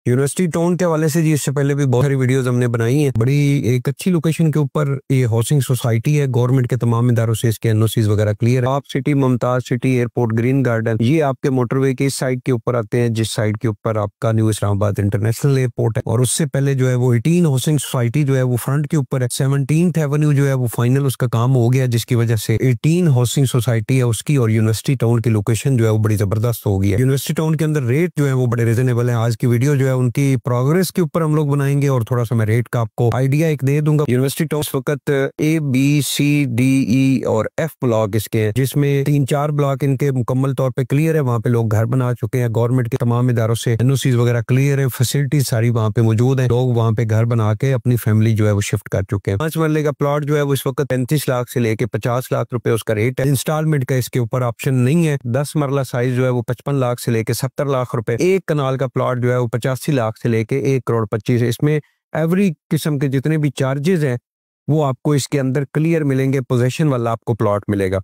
University town के हवाले से जी इससे पहले भी बहुत सारी वीडियोस हमने बनाई हैं। बड़ी एक अच्छी लोकेशन के ऊपर ये हाउसिंग सोसाइटी है। गवर्नमेंट के तमाम इदारों से इसके एनओसीज वगैरह क्लियर है। आप city, Mumtaz city, airport, green garden, ये आपके मोटरवे के इस साइड के ऊपर आते हैं, जिस साइड के ऊपर आपका न्यू इस्लामाबाद इंटरनेशनल एयरपोर्ट है। और उससे पहले जो है वो 18 हाउसिंग सोसाइटी जो है वो फ्रंट के ऊपर है। 17th एवेन्यू जो है वो फाइनल उसका काम हो गया, जिसकी वजह से 18 हाउसिंग सोसाइटी है उसकी और यूनिवर्सिटी टाउन की लोकेशन जो है वो बड़ी जबरदस्त हो गई है। यूनिवर्सिटी टाउन के अंदर रेट जो है वो बड़े रिजनेबल है। आज की वीडियो जो है उनकी प्रोग्रेस के ऊपर हम लोग बनाएंगे और थोड़ा सा मैं रेट का आपको आइडिया एक दे दूंगा। यूनिवर्सिटी टाउन इस वक्त A, B, C, D, E और F ब्लॉक इसके हैं, जिसमें 3-4 ब्लॉक इनके मुकम्मल तौर पे क्लियर है। वहाँ पे लोग घर बना चुके हैं। गवर्नमेंट के तमाम इदारों से एनओसीज वगैरह क्लियर है। फैसिलिटीज सारी वहाँ पे मौजूद है। लोग वहाँ पे घर बना के अपनी फैमिली जो है वो शिफ्ट कर चुके हैं। 5 मरले का प्लॉट जो है वो इस वक्त 35 लाख से लेके 50 लाख रुपए उसका रेट है। इंस्टॉलमेंट का इसके ऊपर ऑप्शन नहीं है। 10 मरला साइज जो है वो 55 लाख से लेके 70 लाख रुपए। 1 कनाल का प्लॉट जो है वो 85 लाख से लेके 1 करोड़ 25। इसमें एवरी किस्म के जितने भी चार्जेस हैं वो आपको इसके अंदर क्लियर मिलेंगे। पोजेशन वाला आपको प्लॉट मिलेगा।